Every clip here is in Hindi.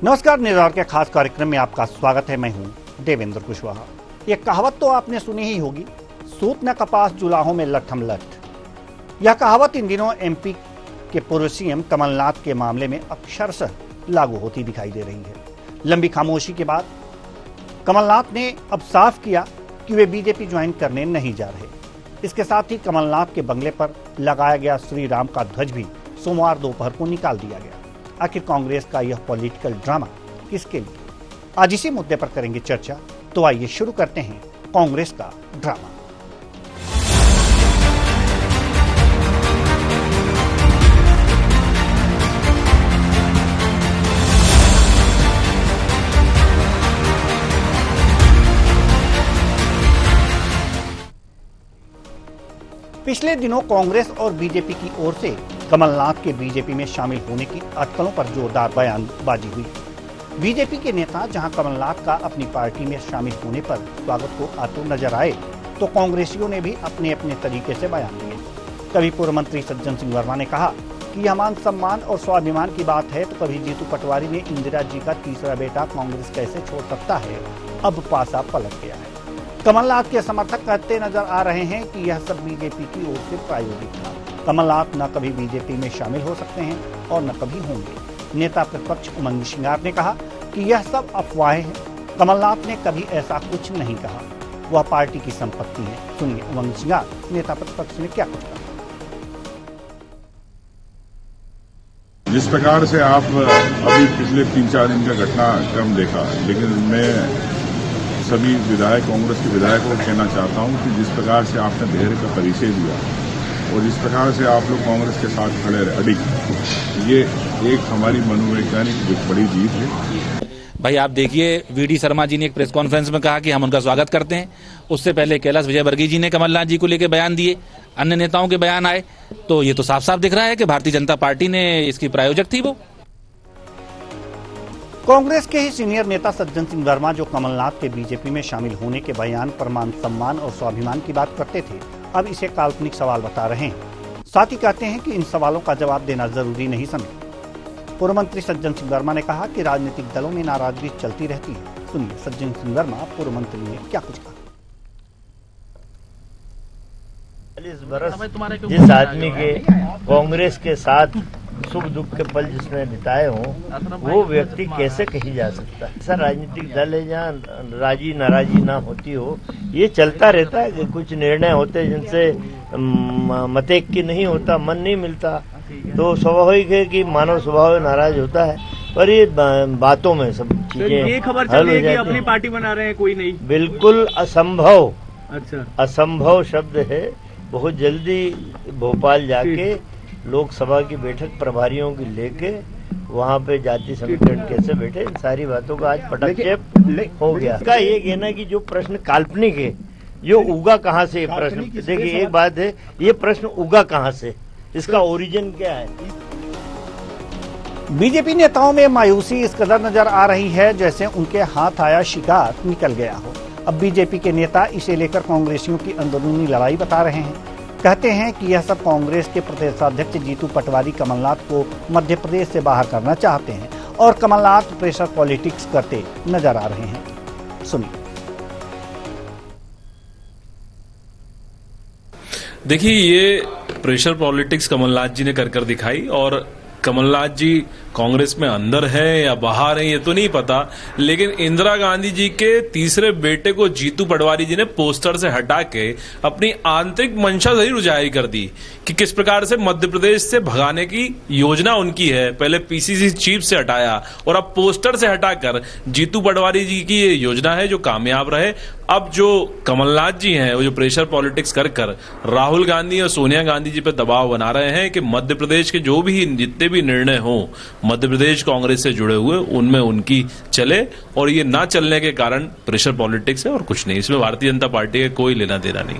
नमस्कार, न्यूज़ के खास कार्यक्रम में आपका स्वागत है। मैं हूं देवेंद्र कुशवाहा। ये कहावत तो आपने सुनी ही होगी, सूत न कपास जुलाहों में लठम लठ। यह कहावत इन दिनों एमपी के पूर्व सीएम कमलनाथ के मामले में अक्षरशः लागू होती दिखाई दे रही है। लंबी खामोशी के बाद कमलनाथ ने अब साफ किया कि वे बीजेपी ज्वाइन करने नहीं जा रहे। इसके साथ ही कमलनाथ के बंगले पर लगाया गया श्री राम का ध्वज भी सोमवार दोपहर को निकाल दिया गया। आखिर कांग्रेस का यह पॉलिटिकल ड्रामा किसके लिए? आज इसी मुद्दे पर करेंगे चर्चा। तो आइए शुरू करते हैं कांग्रेस का ड्रामा। पिछले दिनों कांग्रेस और बीजेपी की ओर से कमलनाथ के बीजेपी में शामिल होने की अटकलों पर जोरदार बयानबाजी हुई। बीजेपी के नेता जहां कमलनाथ का अपनी पार्टी में शामिल होने पर स्वागत को आते नजर आए, तो कांग्रेसियों ने भी अपने अपने तरीके से बयान दिए। कभी पूर्व मंत्री सज्जन सिंह वर्मा ने कहा कि यह मान सम्मान और स्वाभिमान की बात है, तो कभी जीतू पटवारी ने इंदिरा जी का तीसरा बेटा कांग्रेस कैसे छोड़ सकता है, अब पासा पलट गया है। कमलनाथ के समर्थक कहते नजर आ रहे हैं कि यह सब बीजेपी की ओर से प्रायोजित था। कमलनाथ न कभी बीजेपी में शामिल हो सकते हैं और न कभी होंगे। नेता प्रतिपक्ष उमंग सिंगार ने कहा कि यह सब अफवाहें हैं। कमलनाथ ने कभी ऐसा कुछ नहीं कहा, वह पार्टी की संपत्ति है। सुनिए उमंग सिंगार, नेता प्रतिपक्ष ने क्या कुछ कहा। जिस प्रकार से आप अभी पिछले 3-4 दिन का घटनाक्रम देखा, लेकिन मैं सभी विधायक, कांग्रेस के विधायकों को कहना चाहता हूं कि जिस प्रकार से आपने धैर्य का परिचय दिया और जिस प्रकार से आप लोग कांग्रेस के साथ खड़े अड़ी, ये एक हमारी मनोवैज्ञानिक बड़ी जीत है। भाई आप देखिए, वीडी शर्मा जी ने एक प्रेस कॉन्फ्रेंस में कहा कि हम उनका स्वागत करते हैं। उससे पहले कैलाश विजयवर्गीय जी ने कमलनाथ जी को लेकर बयान दिए, अन्य नेताओं के बयान आए। तो ये तो साफ साफ दिख रहा है कि भारतीय जनता पार्टी ने इसकी प्रायोजक थी। वो कांग्रेस के ही सीनियर नेता सज्जन सिंह वर्मा, जो कमलनाथ के बीजेपी में शामिल होने के बयान पर मान सम्मान और स्वाभिमान की बात करते थे, अब इसे काल्पनिक सवाल बता रहे हैं। साथ ही कहते हैं कि इन सवालों का जवाब देना जरूरी नहीं समझे। पूर्व मंत्री सज्जन सिंह वर्मा ने कहा कि राजनीतिक दलों में नाराजगी चलती रहती है। सुनिए सज्जन सिंह वर्मा, पूर्व मंत्री ने क्या कुछ कहा। 40 बरस जिस आदमी के कांग्रेस के साथ सुख दुख के पल जिसने बिताए हों, वो व्यक्ति कैसे कही जा सकता है? ऐसा राजनीतिक दल है जहाँ राजी नाराजी ना होती हो, ये चलता रहता है। कि कुछ निर्णय होते जिनसे मतेक की नहीं होता, मन नहीं मिलता, तो स्वाभाविक है कि मानव स्वभाव नाराज होता है। पर ये बातों में सब चीजें ये खबर चली है कि अपनी पार्टी बना रहे हैं, कोई नहीं, बिल्कुल असंभव। अच्छा, असंभव शब्द है। बहुत जल्दी भोपाल जाके लोकसभा की बैठक प्रभारियों की लेके वहाँ पे जाति समीकरण कैसे बैठे, इन सारी बातों का आज पटक्षेप हो गया। इसका ये कहना कि जो प्रश्न काल्पनिक है, जो उगा कहाँ से प्रश्न, देखिए एक बात है, ये प्रश्न उगा कहाँ से, इसका ओरिजिन क्या है। बीजेपी नेताओं में मायूसी इस कदर नजर आ रही है जैसे उनके हाथ आया शिकार निकल गया हो। अब बीजेपी के नेता इसे लेकर कांग्रेसियों की अंदरूनी लड़ाई बता रहे हैं। कहते हैं कि यह सब कांग्रेस के प्रदेशाध्यक्ष जीतू पटवारी कमलनाथ को मध्य प्रदेश से बाहर करना चाहते हैं और कमलनाथ प्रेशर पॉलिटिक्स करते नजर आ रहे हैं। सुनिए। देखिए, ये प्रेशर पॉलिटिक्स कमलनाथ जी ने कर दिखाई, और कमलनाथ जी कांग्रेस में अंदर है या बाहर है ये तो नहीं पता, लेकिन इंदिरा गांधी जी के तीसरे बेटे को जीतू पटवारी जी ने पोस्टर से हटा के अपनी आंतरिक मंशा जरूर जाहिर कर दी कि किस प्रकार से मध्य प्रदेश से भगाने की योजना उनकी है। पहले पीसीसी चीफ से हटाया और अब पोस्टर से हटाकर जीतू पटवारी जी की ये योजना है जो कामयाब रहे। अब जो कमलनाथ जी हैं वो जो प्रेशर पॉलिटिक्स कर राहुल गांधी और सोनिया गांधी जी पे दबाव बना रहे हैं कि मध्य प्रदेश के जो भी जितने भी निर्णय हो मध्य प्रदेश कांग्रेस से जुड़े हुए उनमें उनकी चले, और ये ना चलने के कारण प्रेशर पॉलिटिक्स है और कुछ नहीं। इसमें भारतीय जनता पार्टी का कोई लेना देना नहीं।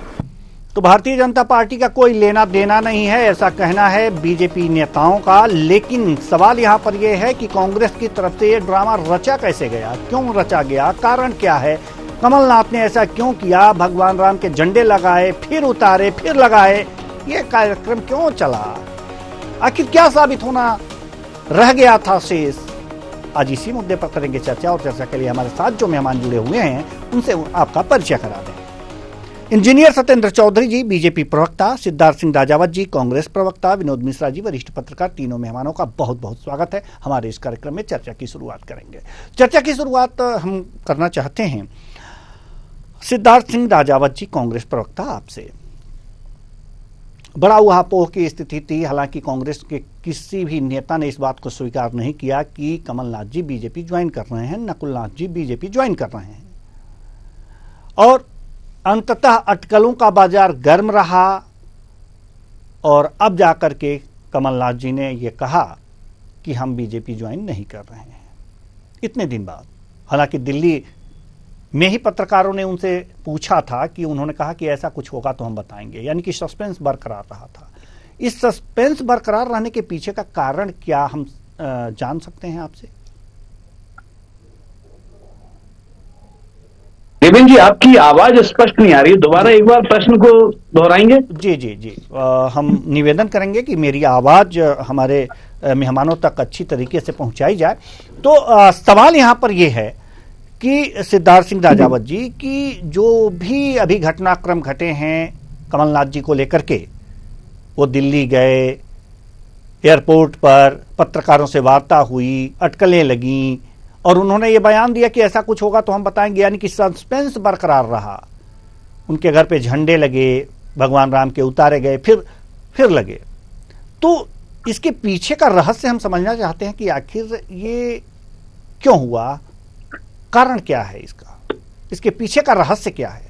तो भारतीय जनता पार्टी का कोई लेना देना नहीं है, ऐसा कहना है बीजेपी नेताओं का। लेकिन सवाल यहाँ पर यह है कि कांग्रेस की तरफ से ये ड्रामा रचा कैसे गया, क्यों रचा गया, कारण क्या है, कमलनाथ ने ऐसा क्यों किया, भगवान राम के झंडे लगाए फिर उतारे फिर लगाए, ये कार्यक्रम क्यों चला, आखिर क्या साबित होना रह गया था शेष। आज इसी मुद्दे पर करेंगे चर्चा, और चर्चा के लिए हमारे साथ जो मेहमान जुड़े हुए हैं उनसे आपका परिचय करा दें। इंजीनियर सत्येंद्र चौधरी जी, बीजेपी प्रवक्ता, सिद्धार्थ सिंह राजावत जी, कांग्रेस प्रवक्ता, विनोद मिश्रा जी, वरिष्ठ पत्रकार। तीनों मेहमानों का बहुत बहुत स्वागत है हमारे इस कार्यक्रम में। चर्चा की शुरुआत करेंगे। चर्चा की शुरुआत हम करना चाहते हैं सिद्धार्थ सिंह राजावत जी, कांग्रेस प्रवक्ता, आपसे। बड़ा उहापोह की स्थिति थी, हालांकि कांग्रेस के किसी भी नेता ने इस बात को स्वीकार नहीं किया कि कमलनाथ जी बीजेपी ज्वाइन कर रहे हैं, नकुलनाथ जी बीजेपी ज्वाइन कर रहे हैं, और अंततः अटकलों का बाजार गर्म रहा और अब जाकर के कमलनाथ जी ने यह कहा कि हम बीजेपी ज्वाइन नहीं कर रहे हैं इतने दिन बाद। हालांकि दिल्ली में ही पत्रकारों ने उनसे पूछा था कि उन्होंने कहा कि ऐसा कुछ होगा तो हम बताएंगे, यानी कि सस्पेंस बरकरार रहा था। इस सस्पेंस बरकरार रहने के पीछे का कारण क्या हम जान सकते हैं आपसे? देवेंद्र जी, आपकी आवाज स्पष्ट नहीं आ रही है, दोबारा एक बार प्रश्न को दोहराएंगे? जी जी जी, हम निवेदन करेंगे कि मेरी आवाज हमारे मेहमानों तक अच्छी तरीके से पहुंचाई जाए। तो सवाल यहां पर यह है कि सिद्धार्थ सिंह राजावत जी की जो भी अभी घटनाक्रम घटे हैं कमलनाथ जी को लेकर के, वो दिल्ली गए, एयरपोर्ट पर पत्रकारों से वार्ता हुई, अटकलें लगीं और उन्होंने ये बयान दिया कि ऐसा कुछ होगा तो हम बताएंगे, यानी कि सस्पेंस बरकरार रहा। उनके घर पे झंडे लगे, भगवान राम के उतारे गए, फिर लगे। तो इसके पीछे का रहस्य हम समझना चाहते हैं कि आखिर ये क्यों हुआ, कारण क्या है इसका, इसके पीछे का रहस्य क्या है?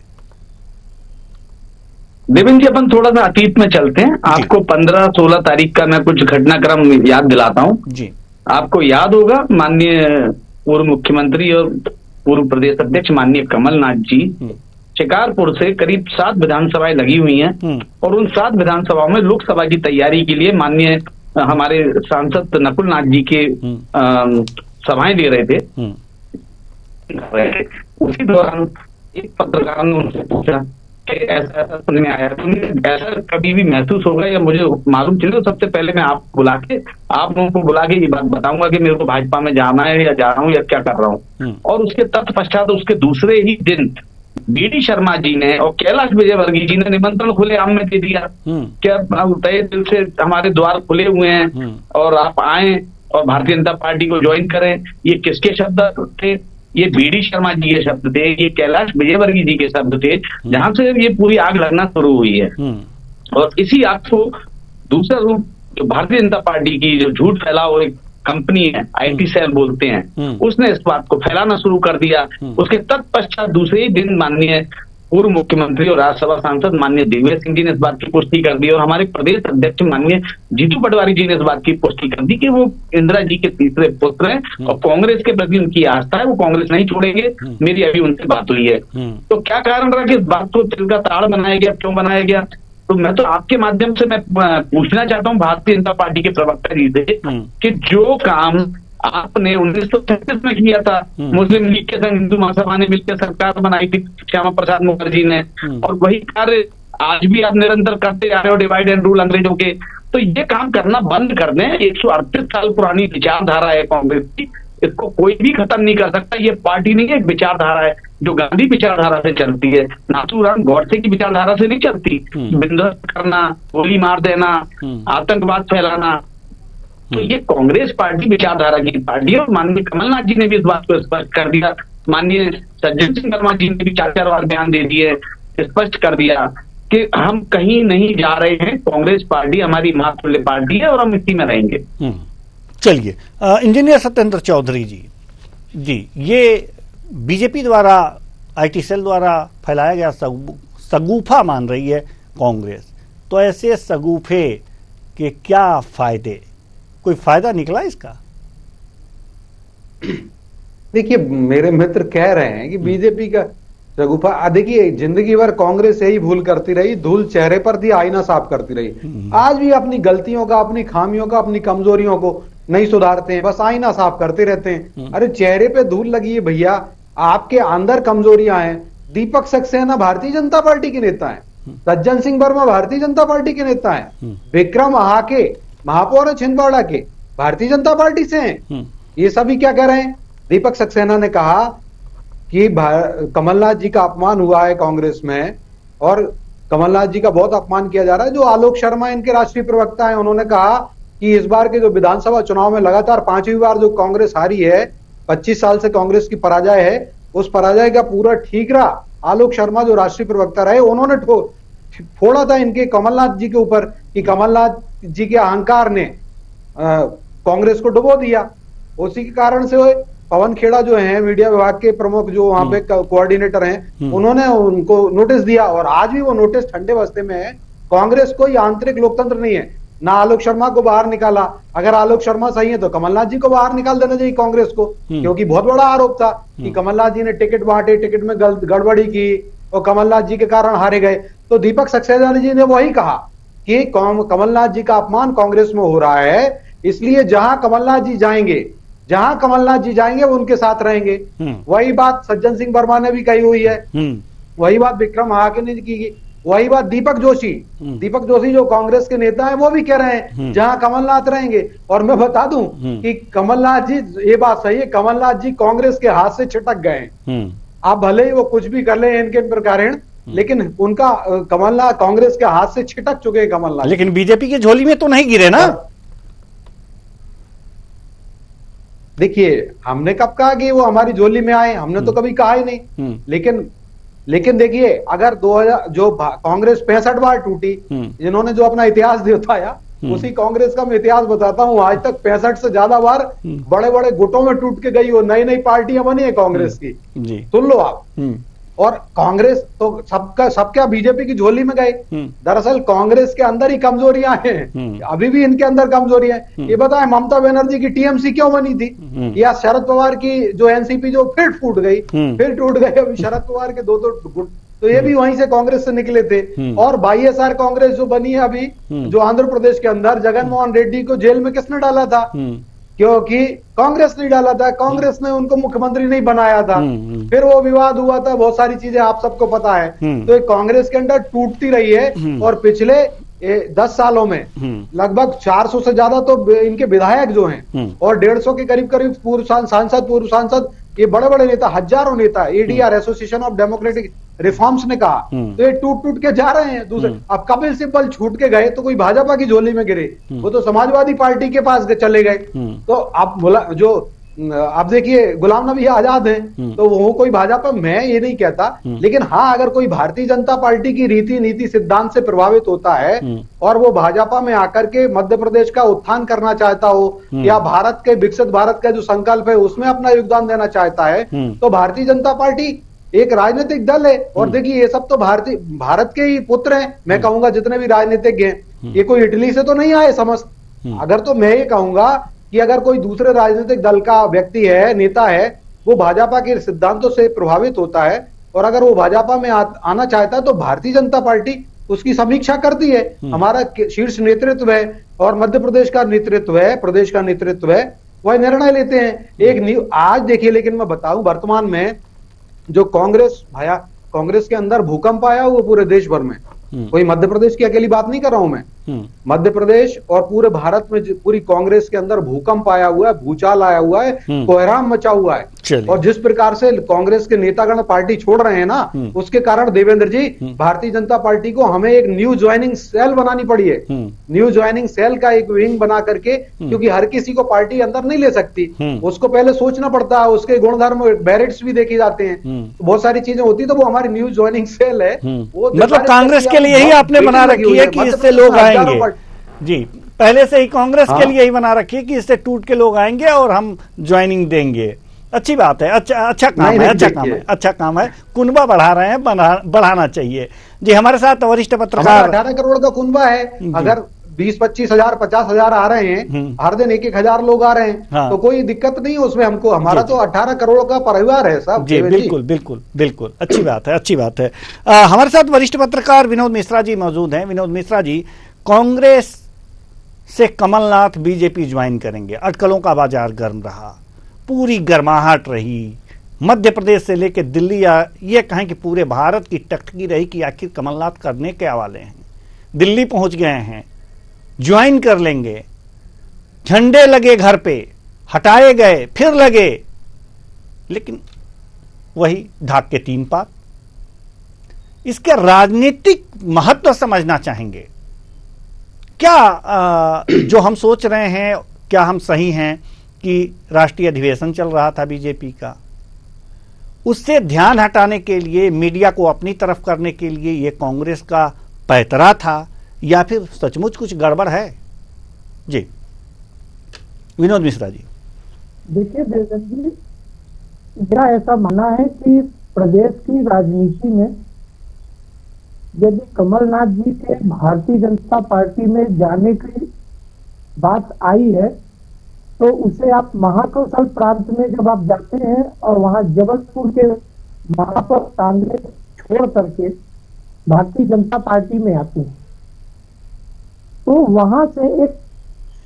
देवेंद्र जी, अपन थोड़ा सा अतीत में चलते हैं। आपको 15-16 तारीख का मैं कुछ घटनाक्रम याद दिलाता हूं जी। आपको याद होगा, माननीय पूर्व मुख्यमंत्री और पूर्व प्रदेश अध्यक्ष माननीय कमलनाथ जी शिकारपुर से करीब 7 विधानसभाएं लगी हुई हैं और उन 7 विधानसभाओं में लोकसभा की तैयारी के लिए माननीय हमारे सांसद नकुलनाथ जी के सभाएं ले रहे थे। उसी दौरान एक पत्रकार ने उनसे पूछा कि ऐसा सुनने आया, ऐसा कभी भी महसूस होगा या मुझे मालूम चले तो सबसे पहले मैं आप लोगों को बुला के ये बात बताऊंगा कि मेरे को भाजपा में जाना है या जा रहा हूँ या क्या कर रहा हूँ। और उसके तत्पश्चात उसके दूसरे ही दिन बीडी शर्मा जी ने और कैलाश विजयवर्गीय जी ने निमंत्रण खुले आम में दे दिया कि तय दिल से हमारे द्वार खुले हुए हैं और आप आए और भारतीय जनता पार्टी को ज्वाइन करें। ये किसके शब्द थे? ये बीडी शर्मा जी के शब्द थे, ये कैलाश विजयवर्गीय जी के शब्द थे, जहां से ये पूरी आग लगना शुरू हुई है। और इसी आग को दूसरा रूप जो भारतीय जनता पार्टी की जो झूठ फैलाओ एक कंपनी है, IT सेल बोलते हैं, उसने इस बात को फैलाना शुरू कर दिया। उसके तत्पश्चात दूसरे ही दिन माननीय पूर्व मुख्यमंत्री और राज्यसभा सांसद माननीय दिग्विजय सिंह जी ने इस बात की पुष्टि कर दी और हमारे प्रदेश अध्यक्ष माननीय जीतू पटवारी जी ने इस बात की पुष्टि कर दी कि वो इंदिरा जी के तीसरे पुत्र हैं और कांग्रेस के प्रति उनकी आस्था है, वो कांग्रेस नहीं छोड़ेंगे। मेरी अभी उनसे बात हुई है। तो क्या कारण रहा कि इस बात को तिल का ताड़ बनाया गया, क्यों बनाया गया? तो मैं तो आपके माध्यम से मैं पूछना चाहता हूँ भारतीय जनता पार्टी के प्रवक्ता जी से कि जो काम आपने 1936 में किया था, मुस्लिम लीग के संग हिंदू महासभा ने मिलकर सरकार बनाई थी श्यामा प्रसाद मुखर्जी ने, और वही कार्य आज भी आप निरंतर करते आ रहे हो, डिवाइड एंड रूल अंग्रेजों के। तो ये काम करना बंद कर दें। 138 साल पुरानी विचारधारा है कांग्रेस की, इसको कोई भी खत्म नहीं कर सकता। ये पार्टी नहीं है, एक विचारधारा है जो गांधी विचारधारा से चलती है, नाथूराम गौडसे की विचारधारा से नहीं चलती। विध्वंस करना, गोली मार देना, आतंकवाद फैलाना, तो ये कांग्रेस पार्टी विचारधारा की पार्टी है। और माननीय कमलनाथ जी ने भी इस बात को स्पष्ट कर दिया, माननीय सज्जन सिंह वर्मा जी ने भी 4 बार बयान दे दिए, स्पष्ट कर दिया कि हम कहीं नहीं जा रहे हैं, कांग्रेस पार्टी हमारी मातृल्य पार्टी है और हम इसी में रहेंगे। चलिए, इंजीनियर सत्येंद्र चौधरी जी, ये बीजेपी द्वारा IT सेल द्वारा फैलाया गया सगुफा मान रही है कांग्रेस, तो ऐसे सगुफे के क्या फायदे, कोई फायदा निकला इसका? देखिए, मेरे मित्र कह रहे हैं कि बीजेपी का सगुफा, देखिए जिंदगी भर कांग्रेस यही भूल करती रही, धूल चेहरे पर दी, आईना साफ करती रही। आज भी अपनी गलतियों का, अपनी खामियों का, अपनी कमजोरियों को नहीं सुधारते हैं, बस आईना साफ करते रहते हैं। अरे चेहरे पे धूल लगी है भैया, आपके अंदर कमजोरियां हैं। दीपक सक्सेना भारतीय जनता पार्टी के नेता हैं, सज्जन सिंह वर्मा भारतीय जनता पार्टी के नेता हैं, विक्रम आहाके महापौर छिंदवाड़ा के भारतीय जनता पार्टी से हैं। ये सभी क्या कह रहे हैं? दीपक सक्सेना ने कहा कि कमलनाथ जी का अपमान हुआ है कांग्रेस में और कमलनाथ जी का बहुत अपमान किया जा रहा है। जो आलोक शर्मा इनके राष्ट्रीय प्रवक्ता हैं, उन्होंने कहा कि इस बार के जो विधानसभा चुनाव में लगातार 5वीं बार जो कांग्रेस हारी है, 25 साल से कांग्रेस की पराजय है, उस पराजय का पूरा ठीकरा आलोक शर्मा जो राष्ट्रीय प्रवक्ता रहे, उन्होंने फोड़ा था इनके कमलनाथ जी के ऊपर कि कमलनाथ जी के अहंकार ने कांग्रेस को डुबो दिया। उसी के कारण से पवन खेड़ा जो हैं मीडिया विभाग के प्रमुख, जो वहां पे कोऑर्डिनेटर हैं, उन्होंने उनको नोटिस दिया और आज भी वो नोटिस ठंडे बस्ते में है। कांग्रेस कोई आंतरिक लोकतंत्र नहीं है। ना आलोक शर्मा को बाहर निकाला, अगर आलोक शर्मा सही है तो कमलनाथ जी को बाहर निकाल देना चाहिए कांग्रेस को, क्योंकि बहुत बड़ा आरोप था कि कमलनाथ जी ने टिकट बांटे, टिकट में गड़बड़ी की और कमलनाथ जी के कारण हारे गए। तो दीपक सक्सेना जी ने वही कहा कि कमलनाथ जी का अपमान कांग्रेस में हो रहा है, इसलिए जहां कमलनाथ जी जाएंगे वो उनके साथ रहेंगे। वही बात सज्जन सिंह वर्मा ने भी कही हुई है, वही बात विक्रम हाके ने की, वही बात दीपक जोशी जो कांग्रेस के नेता हैं वो भी कह रहे हैं जहां कमलनाथ रहेंगे। और मैं बता दूं कि कमलनाथ जी, ये बात सही है, कमलनाथ जी कांग्रेस के हाथ से छिटक गए हैं। आप भले ही वो कुछ भी कर ले इनके प्रकार, लेकिन उनका कमलनाथ कांग्रेस के हाथ से छिटक चुके हैं कमलनाथ। लेकिन बीजेपी की झोली में तो नहीं गिरे ना। देखिए, हमने कब कहा कि वो हमारी झोली में आए? हमने तो कभी कहा ही नहीं। लेकिन देखिए, अगर 2000 जो कांग्रेस 65 बार टूटी, जिन्होंने जो अपना इतिहास दिखाया, उसी कांग्रेस का मैं इतिहास बताता हूं। आज तक 65 से ज्यादा बार बड़े बड़े गुटों में टूट के गई हो, नई नई पार्टियां बनी है कांग्रेस की। सुन लो आप। और कांग्रेस तो सबका बीजेपी की झोली में गए। दरअसल कांग्रेस के अंदर ही कमजोरियां हैं, अभी भी इनके अंदर कमजोरियां हैं। ये बताएं, ममता बनर्जी की टीएमसी क्यों बनी थी? या शरद पवार की जो एनसीपी जो फिर टूट गई, अभी शरद पवार के दो गुट, तो ये भी वहीं से कांग्रेस से निकले थे। और वाईएसआर कांग्रेस जो बनी है अभी, जो आंध्र प्रदेश के अंदर, जगनमोहन रेड्डी को जेल में किसने डाला था? क्योंकि कांग्रेस ने डाला था, कांग्रेस ने उनको मुख्यमंत्री नहीं बनाया था। फिर वो विवाद हुआ था, बहुत सारी चीजें आप सबको पता है। तो एक कांग्रेस के अंदर टूटती रही है और पिछले 10 सालों में लगभग 400 से ज्यादा तो इनके विधायक जो हैं और 150 के करीब पूर्व सांसद, ये बड़े बड़े नेता, हजारों नेता, ADR association of democratic reforms ने कहा, तो ये टूट के जा रहे हैं दूसरे। अब कपिल सिब्बल छूट के गए तो कोई भाजपा की झोली में गिरे, वो तो समाजवादी पार्टी के पास चले गए। तो आप देखिए, गुलाम नबी आजाद हैं, तो वो कोई भाजपा, मैं ये नहीं कहता, लेकिन हाँ, अगर कोई भारतीय जनता पार्टी की रीति नीति सिद्धांत से प्रभावित होता है और वो भाजपा में आकर के मध्य प्रदेश का उत्थान करना चाहता हो या भारत के विकसित भारत का जो संकल्प है उसमें अपना योगदान देना चाहता है, तो भारतीय जनता पार्टी एक राजनीतिक दल है। और देखिए, ये सब तो भारत के ही पुत्र हैं। मैं कहूंगा जितने भी राजनीतिज्ञ हैं, ये कोई इटली से तो नहीं आए समस्त। अगर तो मैं ये कहूंगा कि अगर कोई दूसरे राजनीतिक दल का व्यक्ति है, नेता है, वो भाजपा के सिद्धांतों से प्रभावित होता है और अगर वो भाजपा में आना चाहता है, तो भारतीय जनता पार्टी उसकी समीक्षा करती है। हमारा शीर्ष नेतृत्व है और मध्य प्रदेश का नेतृत्व है, प्रदेश का नेतृत्व है, वह निर्णय लेते हैं। आज देखिए, लेकिन मैं बताऊं, वर्तमान में जो कांग्रेस के अंदर भूकंप आया हुआ पूरे देश भर में, कोई मध्य प्रदेश की अकेली बात नहीं कर रहा हूं मैं, मध्य प्रदेश और पूरे भारत में पूरी कांग्रेस के अंदर भूकंप आया हुआ है, भूचाल आया हुआ है, कोहराम मचा हुआ है। और जिस प्रकार से कांग्रेस के नेतागण पार्टी छोड़ रहे हैं ना, उसके कारण देवेंद्र जी, भारतीय जनता पार्टी को हमें एक न्यू ज्वाइनिंग सेल बनानी पड़ी है। न्यू ज्वाइनिंग सेल का एक विंग बना करके, क्योंकि हर किसी को पार्टी अंदर नहीं ले सकती, उसको पहले सोचना पड़ता है, उसके गुणधर्म मेरिट्स भी देखे जाते हैं, बहुत सारी चीजें होती, तो वो हमारी न्यू ज्वाइनिंग सेल है। मतलब कांग्रेस के लिए ही आपने बना रखी है कि इससे लोग आएंगे जी, पहले से ही कांग्रेस के लिए ही बना रखी है कि इससे टूट के लोग आएंगे और हम ज्वाइनिंग देंगे। अच्छी बात है, अच्छा काम है, कुनबा बढ़ा रहे हैं, बढ़ाना चाहिए जी। हमारे साथ वरिष्ठ पत्रकार, 18 करोड़ का कुनबा है, अगर 20-25 हजार 50 हजार आ रहे हैं, हर दिन 1-1 लोग आ रहे हैं, तो कोई दिक्कत नहीं है उसमें हमको। हमारा तो 18 करोड़ का परिवार है साहब जी। बिल्कुल अच्छी बात है। हमारे साथ वरिष्ठ पत्रकार विनोद मिश्रा जी मौजूद हैं। विनोद मिश्रा जी, कांग्रेस से कमलनाथ बीजेपी ज्वाइन करेंगे, अटकलों का बाजार गर्म रहा, पूरी गर्माहट रही, मध्य प्रदेश से लेकर दिल्ली, या ये कहें कि पूरे भारत की टकटकी रही कि आखिर कमलनाथ करने के वाले हैं। दिल्ली पहुंच गए हैं, ज्वाइन कर लेंगे, झंडे लगे घर पे, हटाए गए, फिर लगे, लेकिन वही ढाक के 3 पात। इसके राजनीतिक महत्व समझना चाहेंगे क्या? जो हम सोच रहे हैं, क्या हम सही हैं कि राष्ट्रीय अधिवेशन चल रहा था बीजेपी का, उससे ध्यान हटाने के लिए, मीडिया को अपनी तरफ करने के लिए ये कांग्रेस का पैतरा था, या फिर सचमुच कुछ गड़बड़ है? जी विनोद मिश्रा जी। देखिए देवेंद्र जी, मेरा ऐसा मानना है कि प्रदेश की राजनीति में यदि कमलनाथ जी के भारतीय जनता पार्टी में जाने की बात आई है, तो उसे आप महाकौशल प्रांत में जब आप जाते हैं और वहां जबलपुर के महापौर कांग्रेस छोड़ करके भारतीय जनता पार्टी में आते हैं, तो वहां से एक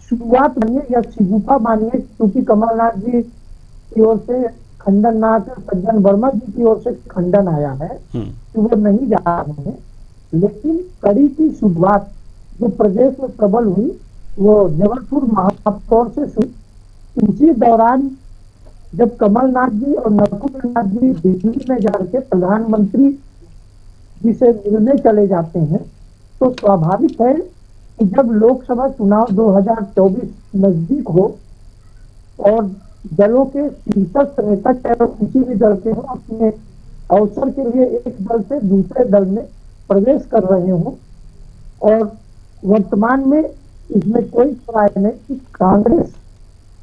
शुरुआत मानिए या शिगुफा मानिए, क्योंकि कमलनाथ जी की ओर से खंडन ना आकर सज्जन वर्मा जी की ओर से खंडन आया है कि वो नहीं जा रहे हैं, लेकिन कड़ी की शुरुआत जो प्रदेश में प्रबल हुई वो जबलपुर महापौर से शुरू। उसी दौरान जब कमलनाथ जी और नकुलनाथ जी दिल्ली में जाकर प्रधानमंत्री जी से मिलने चले जाते हैं, तो स्वाभाविक है कि जब लोकसभा चुनाव 2024 नजदीक हो और दलों के शीर्षस्थ नेता चाहे किसी भी दल के हो, अपने अवसर के लिए एक दल से दूसरे दल में प्रवेश कर रहे हो, और वर्तमान में इसमें कोई सवाल नहीं कि कांग्रेस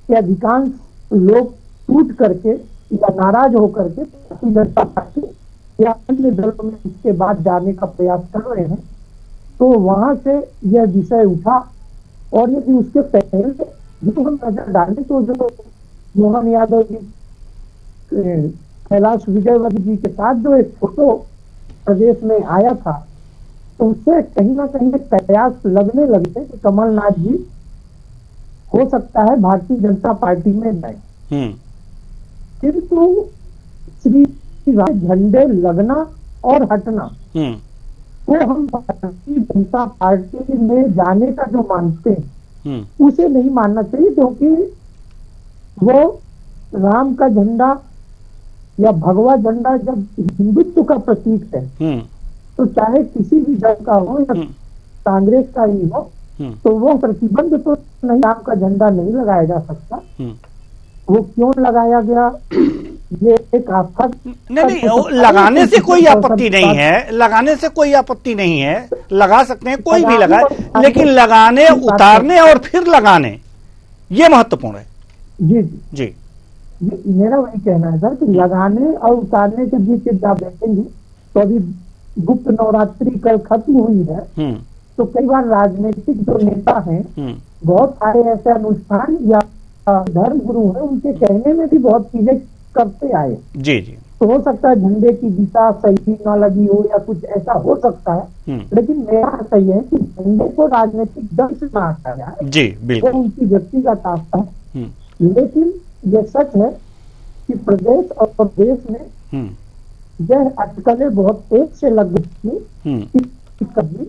के अधिकांश लोग टूट करके या नाराज होकर के भारतीय जनता पार्टी या अन्य दलों में इसके बाद जाने का प्रयास कर रहे हैं, तो वहां से यह विषय उठा। और यदि उसके पहले जो हम नजर डालें तो जो मोहन यादव जी कैलाश विजयवर्गीय जी के साथ जो एक फोटो प्रदेश में आया था, तो उससे कहीं ना कहीं एक प्रयास लगने लगे कि कमलनाथ जी हो सकता है भारतीय जनता पार्टी में जाए। किंतु श्री झंडे लगना और हटना वो हम भारतीय जनता पार्टी में जाने का जो मानते हैं उसे नहीं मानना चाहिए, क्योंकि वो राम का झंडा या भगवा झंडा जब हिंदुत्व का प्रतीक है, तो चाहे किसी भी दल का हो या कांग्रेस का ही हो, तो वो प्रतिबंध तो नहीं, राम का झंडा नहीं लगाया जा सकता। वो क्यों लगाया गया, ये एक आफत नहीं, लगाने से कोई आपत्ति नहीं है, लगाने से कोई आपत्ति नहीं है, लगा सकते हैं, कोई भी लगाए, लेकिन लगाने, उतारने और फिर लगाने, ये महत्वपूर्ण है। जी जी मेरा वही कहना है सर कि लगाने और उतारने के बीच जब आप देखेंगे तो अभी गुप्त नवरात्रि कल खत्म हुई है, तो कई बार राजनीतिक जो नेता हैं बहुत सारे ऐसे अनुष्ठान या धर्म गुरु हैं, उनके कहने में भी बहुत चीजें करते आए। जी जी, तो हो सकता है झंडे की दिशा सही न लगी हो या कुछ ऐसा हो सकता है, लेकिन मेरा सही है कि झंडे को राजनीतिक दल से ना हटाया जाए। जी बिल्कुल, वो उनकी व्यक्तिगत आस्था है। लेकिन ये सच है कि प्रदेश और देश में यह अटकलें बहुत तेज से लग गई कि कभी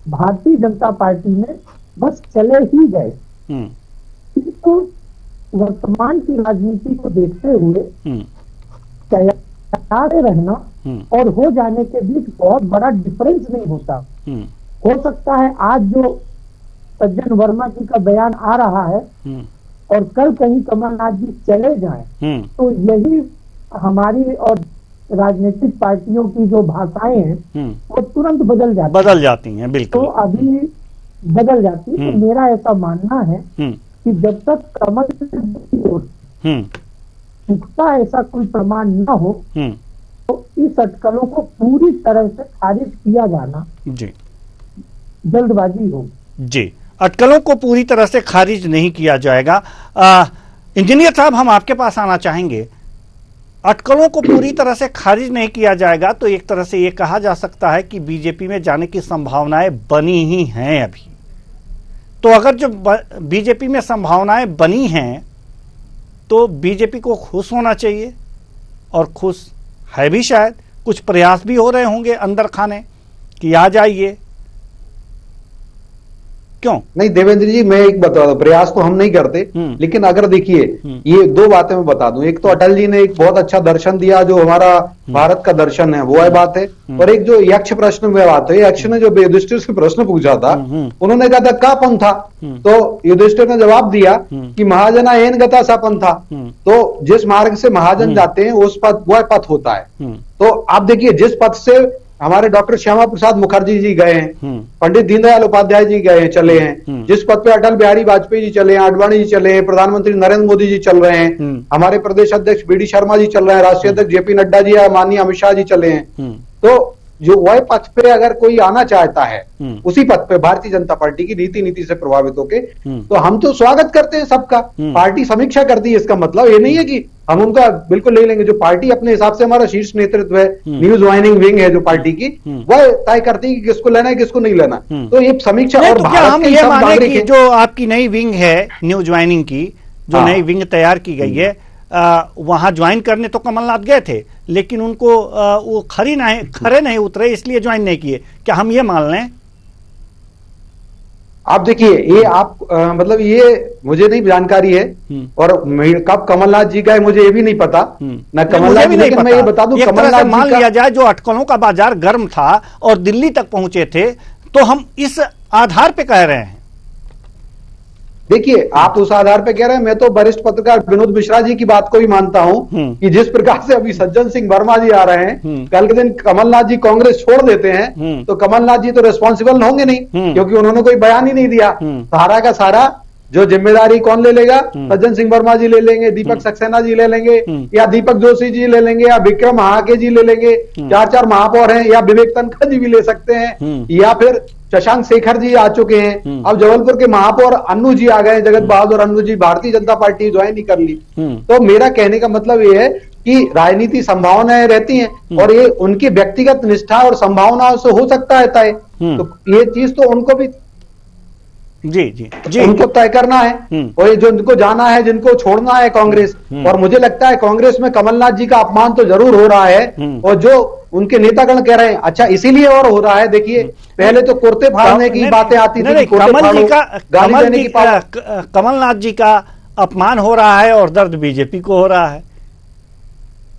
भारतीय जनता पार्टी में बस चले ही गए। किंतु वर्तमान की राजनीति को देखते हुए तैयार रहना और हो जाने के बीच बहुत बड़ा डिफरेंस नहीं होता। हो सकता है आज जो सज्जन वर्मा जी का बयान आ रहा है और कल कहीं कमलनाथ जी चले जाएं, तो यही हमारी और राजनीतिक पार्टियों की जो भाषाएं हैं वो तुरंत बदल जाती हैं। बिल्कुल, तो अभी बदल जाती है। तो मेरा ऐसा मानना है कि जब तक कमल की ओर पुख्ता ऐसा कोई प्रमाण न हो, तो इस अटकलों को पूरी तरह से खारिज किया जाना जी जल्दबाजी हो। जी, अटकलों को पूरी तरह से खारिज नहीं किया जाएगा। इंजीनियर साहब, हम आपके पास आना चाहेंगे। अटकलों को पूरी तरह से खारिज नहीं किया जाएगा तो एक तरह से ये कहा जा सकता है कि बीजेपी में जाने की संभावनाएं बनी ही हैं अभी। तो अगर जो बीजेपी में संभावनाएं बनी हैं तो बीजेपी को खुश होना चाहिए, और खुश है भी, शायद कुछ प्रयास भी हो रहे होंगे अंदर खाने कि आ जाइए। क्यों? नहीं देवेंद्र जी, मैं एक बता दूं, प्रयास तो हम नहीं करते, लेकिन अगर देखिए ये दो बातें मैं बता दूं। एक तो अटल जी ने एक बहुत अच्छा दर्शन दिया जो हमारा भारत का दर्शन है, वो है बात है। और एक जो यक्ष प्रश्न में बात है, यक्ष ने जो युधिष्ठिर से प्रश्न पूछा था, उन्होंने कहा था का पंथा, तो युधिष्ठिर ने जवाब दिया कि महाजना एन गता सा पंथा। तो जिस मार्ग से महाजन जाते हैं उस पथ, वह पथ होता है। तो आप देखिए, जिस पथ से हमारे डॉक्टर श्यामा प्रसाद मुखर्जी जी गए हैं, पंडित दीनदयाल उपाध्याय जी गए हैं, चले हैं, जिस पथ पे अटल बिहारी वाजपेयी जी चले हैं, आडवाणी जी चले हैं, प्रधानमंत्री नरेंद्र मोदी जी चल रहे हैं, हमारे प्रदेश अध्यक्ष बी डी शर्मा जी चल रहे हैं, राष्ट्रीय अध्यक्ष जेपी नड्डा जी या माननीय अमित शाह जी चले हैं। तो जो वह पथ पे अगर कोई आना चाहता है, उसी पथ पे भारतीय जनता पार्टी की नीति से प्रभावित होके, तो हम तो स्वागत करते हैं सबका। पार्टी समीक्षा करती है, इसका मतलब ये नहीं है कि हम उनका बिल्कुल ले लेंगे। जो पार्टी अपने हिसाब से, हमारा शीर्ष नेतृत्व है, न्यूज ज्वाइनिंग विंग है जो पार्टी की, वह तय करती है कि किसको लेना है किसको नहीं लेना। तो ये समीक्षा और तो क्या हम ये माने कि जो आपकी नई विंग है न्यूज ज्वाइनिंग की, जो नई विंग तैयार की गई है, वहां ज्वाइन करने तो कमलनाथ गए थे, लेकिन उनको वो खरे नहीं उतरे, इसलिए ज्वाइन नहीं किए, क्या हम ये मान लें? आप देखिए, ये आप मतलब ये मुझे नहीं जानकारी है, और कब कमलनाथ जी का है मुझे ये भी नहीं पता, ना कमलनाथ जी, लेकिन मैं ये बता दूं, कमलनाथ मान लिया जाए जो अटकलों का बाजार गर्म था और दिल्ली तक पहुंचे थे, तो हम इस आधार पे कह रहे हैं। देखिए, आप उस आधार पे कह रहे हैं, मैं तो वरिष्ठ पत्रकार विनोद मिश्रा जी की बात को भी मानता हूं कि जिस प्रकार से अभी सज्जन सिंह वर्मा जी आ रहे हैं, कल के दिन कमलनाथ जी कांग्रेस छोड़ देते हैं, तो कमलनाथ जी तो रिस्पॉन्सिबल होंगे नहीं, क्योंकि उन्होंने कोई बयान ही नहीं दिया। सारा का सारा जो जिम्मेदारी कौन ले लेगा? सज्जन सिंह वर्मा जी ले लेंगे, दीपक सक्सेना जी ले लेंगे, या दीपक जोशी जी ले लेंगे, या विक्रम महाके जी ले लेंगे, 4 महापौर हैं, या विवेक तनखा जी भी ले सकते हैं, या फिर शशांक शेखर जी आ चुके हैं। अब जबलपुर के महापौर अन्नू जी आ गए, जगत बहादुर अन्नू जी, भारतीय जनता पार्टी ज्वाइन ही कर ली। तो मेरा कहने का मतलब ये है कि राजनीति संभावनाएं रहती हैं, और ये उनकी व्यक्तिगत निष्ठा और संभावनाओं से हो सकता है तय। तो ये चीज तो उनको भी जी उनको तय करना है, और ये जो इनको जाना है, जिनको छोड़ना है कांग्रेस। और मुझे लगता है कांग्रेस में कमलनाथ जी का अपमान तो जरूर हो रहा है, और जो उनके नेतागण कह रहे हैं, अच्छा इसीलिए और हो रहा है। देखिए, पहले तो कुर्ते फाड़ने की बातें आती थी, कमलनाथ जी का अपमान हो रहा है और दर्द बीजेपी को हो रहा है।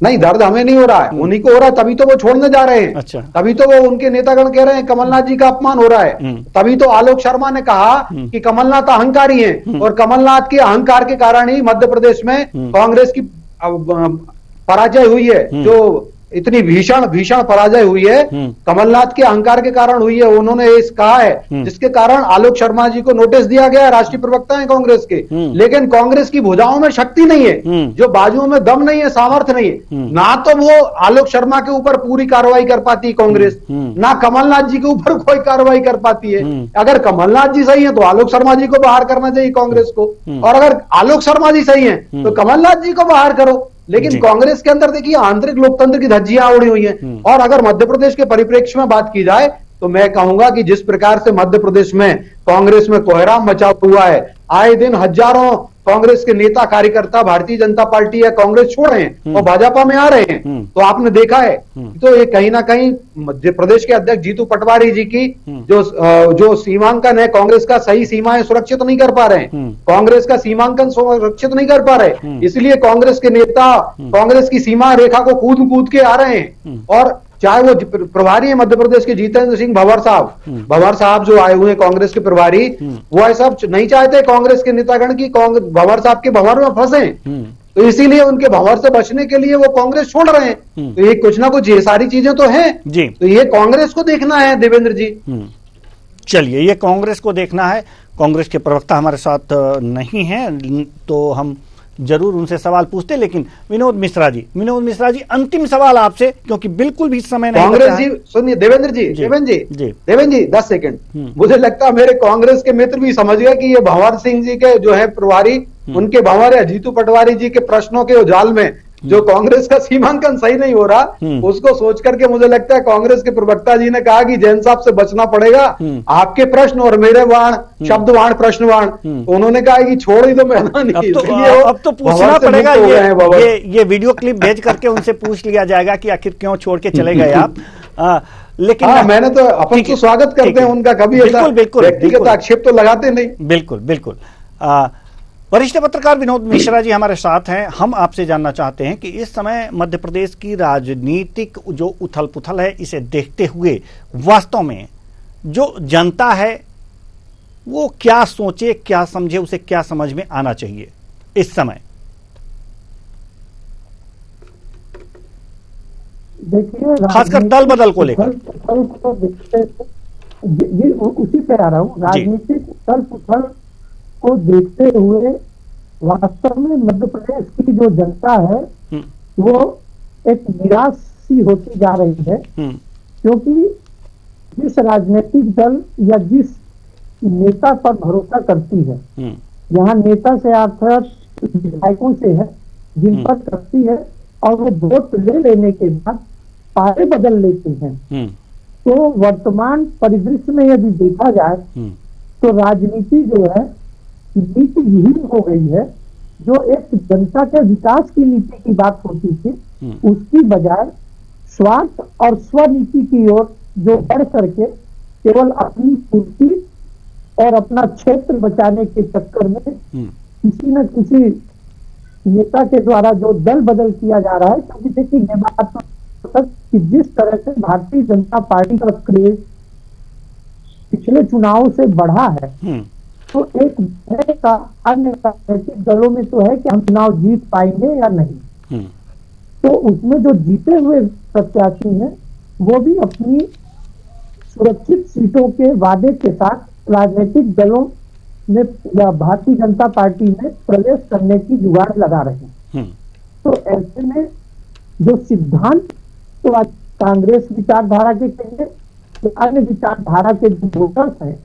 नहीं, दर्द हमें नहीं हो रहा है, उन्हीं को हो रहा है, तभी तो वो छोड़ने जा रहे हैं। अच्छा। तभी तो वो उनके नेतागण कह रहे हैं कमलनाथ जी का अपमान हो रहा है। तभी तो आलोक शर्मा ने कहा कि कमलनाथ अहंकारी हैं, और कमलनाथ के अहंकार के कारण ही मध्य प्रदेश में कांग्रेस की पराजय हुई है, जो इतनी भीषण पराजय हुई है, कमलनाथ के अहंकार के कारण हुई है। उन्होंने इस कहा है, जिसके कारण आलोक शर्मा जी को नोटिस दिया गया, राष्ट्रीय प्रवक्ता है कांग्रेस के। लेकिन कांग्रेस की भुजाओं में शक्ति नहीं है, जो बाजुओं में दम नहीं है, सामर्थ्य नहीं है। ना तो वो आलोक शर्मा के ऊपर पूरी कार्रवाई कर पाती है कांग्रेस, ना कमलनाथ जी के ऊपर कोई कार्रवाई कर पाती है। अगर कमलनाथ जी सही है तो आलोक शर्मा जी को बाहर करना चाहिए कांग्रेस को, और अगर आलोक शर्मा जी सही है तो कमलनाथ जी को बाहर करो। लेकिन कांग्रेस के अंदर देखिए, आंतरिक लोकतंत्र की धज्जियां उड़ी हुई हैं। और अगर मध्य प्रदेश के परिप्रेक्ष्य में बात की जाए, तो मैं कहूंगा कि जिस प्रकार से मध्य प्रदेश में कांग्रेस में कोहराम मचा हुआ है, आए दिन हजारों कांग्रेस के नेता कार्यकर्ता भारतीय जनता पार्टी या कांग्रेस छोड़ रहे हैं और भाजपा में आ रहे हैं। तो आपने देखा है, तो ये कहीं ना कहीं मध्य प्रदेश के अध्यक्ष जीतू पटवारी जी की जो सीमांकन है, कांग्रेस का सही सीमाएं सुरक्षित नहीं कर पा रहे हैं, कांग्रेस का सीमांकन सुरक्षित नहीं कर पा रहे, इसलिए कांग्रेस के नेता कांग्रेस की सीमा रेखा को कूद के आ रहे हैं। और चाहे वो प्रभारी है मध्य प्रदेश के जितेंद्र सिंह भंवर साहब जो आए हुए हैं कांग्रेस के प्रभारी, वो ऐसा नहीं चाहते कांग्रेस के नेतागण की भंवर साहब के भंवर में फंसे, तो इसीलिए उनके भंवर से बचने के लिए वो कांग्रेस छोड़ रहे हैं। तो ये कुछ ना कुछ ये सारी चीजें तो हैं जी, तो ये कांग्रेस को देखना है देवेंद्र जी। चलिए, ये कांग्रेस को देखना है। कांग्रेस के प्रवक्ता हमारे साथ नहीं है, तो हम जरूर उनसे सवाल पूछते। लेकिन विनोद मिश्रा जी, अंतिम सवाल आपसे, क्योंकि बिल्कुल भी समय नहीं। कांग्रेस जी सुनिए, देवेंद्र जी 10 सेकंड। मुझे लगता है मेरे कांग्रेस के मित्र भी समझ गए कि ये भंवर सिंह जी के जो है प्रभारी, उनके भंवर या जीतू पटवारी जी के प्रश्नों के जाल में जो कांग्रेस का सीमांकन सही नहीं हो रहा, उसको सोच करके मुझे लगता है कांग्रेस के प्रवक्ता जी ने कहा कि जैन साहब से बचना पड़ेगा, आपके प्रश्न और मेरे वाण शब्दवाण प्रश्नवाण, तो उन्होंने कहा कि छोड़ ही तो मैदान। अब तो पूछना पड़ेगा, ये वीडियो क्लिप भेज करके उनसे पूछ लिया जाएगा कि आखिर क्यों छोड़ के चले गए आप। लेकिन हाँ, मैंने तो अपन ठीक तो है, स्वागत ठीक करते हैं है। उनका, कभी ऐसा बिल्कुल, बिल्कुल, व्यक्तिगत बिल्कुल। आक्षेप तो लगाते नहीं। बिल्कुल बिल्कुल। वरिष्ठ पत्रकार विनोद मिश्रा जी हमारे साथ हैं। हम आपसे जानना चाहते हैं कि इस समय मध्य प्रदेश की राजनीतिक जो उथल पुथल है, इसे देखते हुए वास्तव में जो जनता है वो क्या सोचे, क्या समझे, उसे क्या समझ में आना चाहिए इस समय? देखिए, खासकर दल बदल को लेकर। उसी पे आ रहा हूँ। राजनीतिक उथल पुथल को देखते हुए वास्तव में मध्य प्रदेश की जो जनता है वो एक निराश सी होती जा रही है, क्योंकि जिस राजनीतिक दल या जिस नेता पर भरोसा करती है, यहाँ नेता से अर्थात विधायकों से है, जिन पर करती है और वो वोट ले लेने के बाद पारे बदल लेते हैं, तो वर्तमान परिदृश्य में यदि देखा जाए तो राजनीति जो है नीति विहीन हो गई है। जो एक जनता के विकास की नीति की बात होती थी, उसकी बजाय स्वार्थ और स्वनीति की ओर जो बढ़ करके केवल अपनी कुर्सी और अपना क्षेत्र बचाने के चक्कर में किसी न किसी नेता के द्वारा जो दल बदल किया जा रहा है। क्योंकि देखिए, ये बात तक कि जिस तरह से भारतीय जनता पार्टी का क्रेज पिछले चुनाव से बढ़ा है, तो एक भय का अन्य राजनीतिक दलों में तो है कि हम चुनाव जीत पाएंगे या नहीं। तो उसमें जो जीते हुए प्रत्याशी हैं वो भी अपनी सुरक्षित सीटों के वादे के साथ राजनीतिक दलों में या भारतीय जनता पार्टी में प्रवेश करने की जुगाड़ लगा रहे हैं। तो ऐसे में जो सिद्धांत तो आज कांग्रेस विचारधारा के कहिए, तो अन्य विचारधारा के जो वोटर्स हैं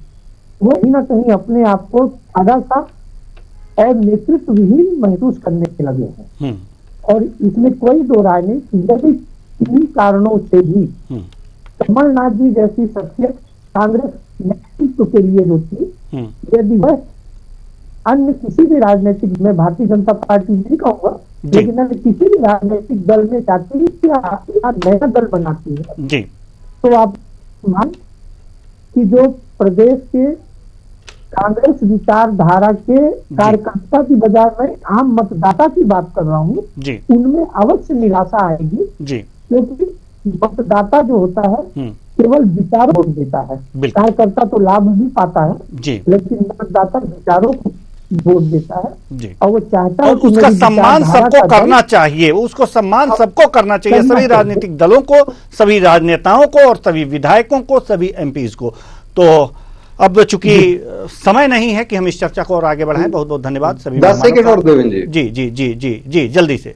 वो कहीं ना कहीं अपने आप को आधा सा और नेतृत्व विहीन महसूस करने के लगे हैं। और इसमें कोई दो राय नहीं कि यदि किन्हीं कारणों से भी कमलनाथ जी जैसी शख्सियत कांग्रेस नेतृत्व के लिए जो थी, यदि वह अन्य किसी भी राजनीतिक में, भारतीय जनता पार्टी नहीं कहूंगा, लेकिन अन्य किसी भी राजनीतिक दल में जाती है या नया दल बनाती है जी, तो आप मान कि जो प्रदेश के कांग्रेस विचारधारा के कार्यकर्ता की बजाय मैं आम मतदाता की बात कर रहा हूँ, उनमें अवश्य निराशा आएगी जी, क्योंकि मतदाता जो होता है केवल विचारों को देता है, कार्यकर्ता तो लाभ भी पाता है जी, लेकिन मतदाता विचारों को वोट देता है जी, और वो चाहता है कि उसका सम्मान सबको करना चाहिए, उसको सम्मान सबको करना चाहिए, सभी राजनीतिक दलों को, सभी राजनेताओं को और सभी विधायकों को, सभी एमपीज को। तो अब चूंकि समय नहीं है कि हम इस चर्चा को और आगे बढ़ाएं, बहुत बहुत धन्यवाद सभी। 10 सेकंड और देवेंद्र जी। जी जी जी जी जी जल्दी से।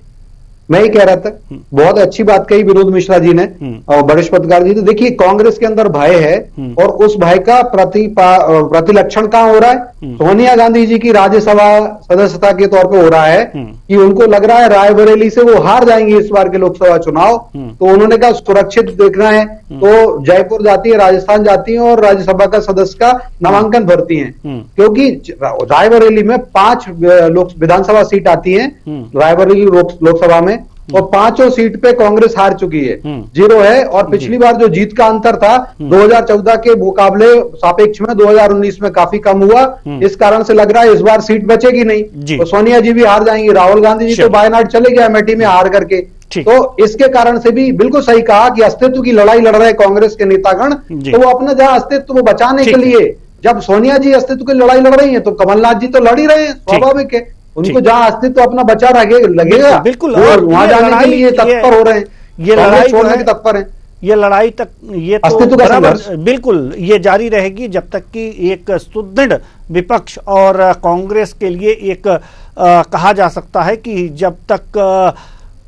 मैं ही कह रहा था, बहुत अच्छी बात कही विनोद मिश्रा जी ने और वरिष्ठ पत्रकार जी ने। देखिए, कांग्रेस के अंदर भय है और उस भय का प्रतिलक्षण कहां हो रहा है? सोनिया गांधी जी की राज्यसभा सदस्यता के तौर पे हो रहा है कि उनको लग रहा है रायबरेली से वो हार जाएंगी इस बार के लोकसभा चुनाव। तो उन्होंने कहा सुरक्षित देखना है, तो जयपुर जाती है, राजस्थान जाती है और राज्यसभा का सदस्य का नामांकन भरती है, क्योंकि रायबरेली में 5 विधानसभा सीट आती है रायबरेली लोकसभा में, और 5 सीट पे कांग्रेस हार चुकी है, 0 है। और पिछली बार जो जीत का अंतर था 2014 के मुकाबले सापेक्ष में 2019 में काफी कम हुआ, इस कारण से लग रहा है इस बार सीट बचेगी नहीं, तो सोनिया जी भी हार जाएंगी। राहुल गांधी जी तो वायनाड चले गए अमेठी में हार करके। तो इसके कारण से भी बिल्कुल सही कहा कि अस्तित्व की लड़ाई लड़ रहे कांग्रेस के नेतागण, तो वो अपना जहां अस्तित्व वो बचाने के लिए, जब सोनिया जी अस्तित्व की लड़ाई लड़ रही है तो कमलनाथ जी तो लड़ ही रहे हैं, स्वाभाविक है, उनको जहां अस्तित्व अपना बचा लगेगा बिल्कुल, वहां जाने के लिए तत्पर हो रहे हैं, ये लड़ाई छोड़ने के तत्पर है। ये लड़ाई तक ये तो बराबर बिल्कुल ये जारी रहेगी जब तक कि एक सुदृढ़ विपक्ष और कांग्रेस के लिए एक कहा जा सकता है कि जब तक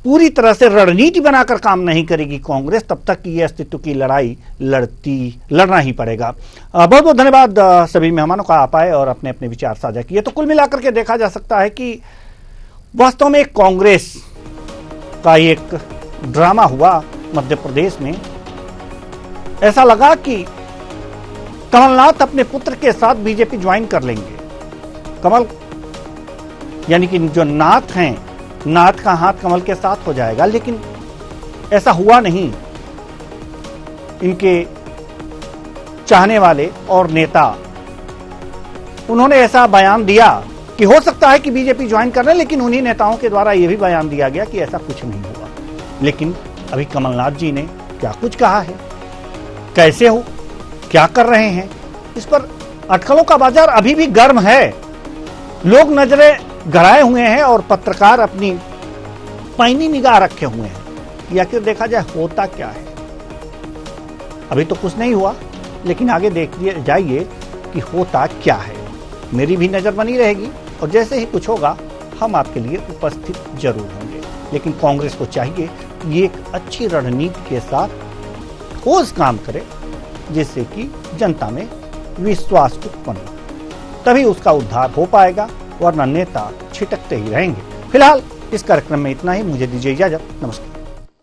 पूरी तरह से रणनीति बनाकर काम नहीं करेगी कांग्रेस, तब तक ये अस्तित्व की लड़ाई लड़ना ही पड़ेगा। बहुत बहुत धन्यवाद सभी मेहमानों का, आप आए और अपने अपने विचार साझा किए। तो कुल मिलाकर के देखा जा सकता है कि वास्तव में कांग्रेस का एक ड्रामा हुआ मध्य प्रदेश में। ऐसा लगा कि कमलनाथ अपने पुत्र के साथ बीजेपी ज्वाइन कर लेंगे। कमल यानी कि जो नाथ हैं, नाथ का हाथ कमल के साथ हो जाएगा, लेकिन ऐसा हुआ नहीं। इनके चाहने वाले और नेता, उन्होंने ऐसा बयान दिया कि हो सकता है कि बीजेपी ज्वाइन कर रहे, लेकिन उन्हीं नेताओं के द्वारा यह भी बयान दिया गया कि ऐसा कुछ नहीं हुआ। लेकिन अभी कमलनाथ जी ने क्या कुछ कहा है, कैसे हो, क्या कर रहे हैं, इस पर अटकलों का बाजार अभी भी गर्म है। लोग नजरें गड़ाए हुए हैं और पत्रकार अपनी पैनी निगाह रखे हुए हैं कि आखिर देखा जाए होता क्या है। अभी तो कुछ नहीं हुआ, लेकिन आगे देखिए जाइए कि होता क्या है। मेरी भी नजर बनी रहेगी और जैसे ही कुछ होगा हम आपके लिए उपस्थित जरूर होंगे। लेकिन कांग्रेस को चाहिए कि ये एक अच्छी रणनीति के साथ ठोस काम करे, जिससे कि जनता में विश्वास उत्पन्न हो, तभी उसका उद्धार हो पाएगा, वरना नेता छिटकते ही रहेंगे। फिलहाल इस कार्यक्रम में इतना ही। मुझे दीजिए इजाजत। नमस्कार।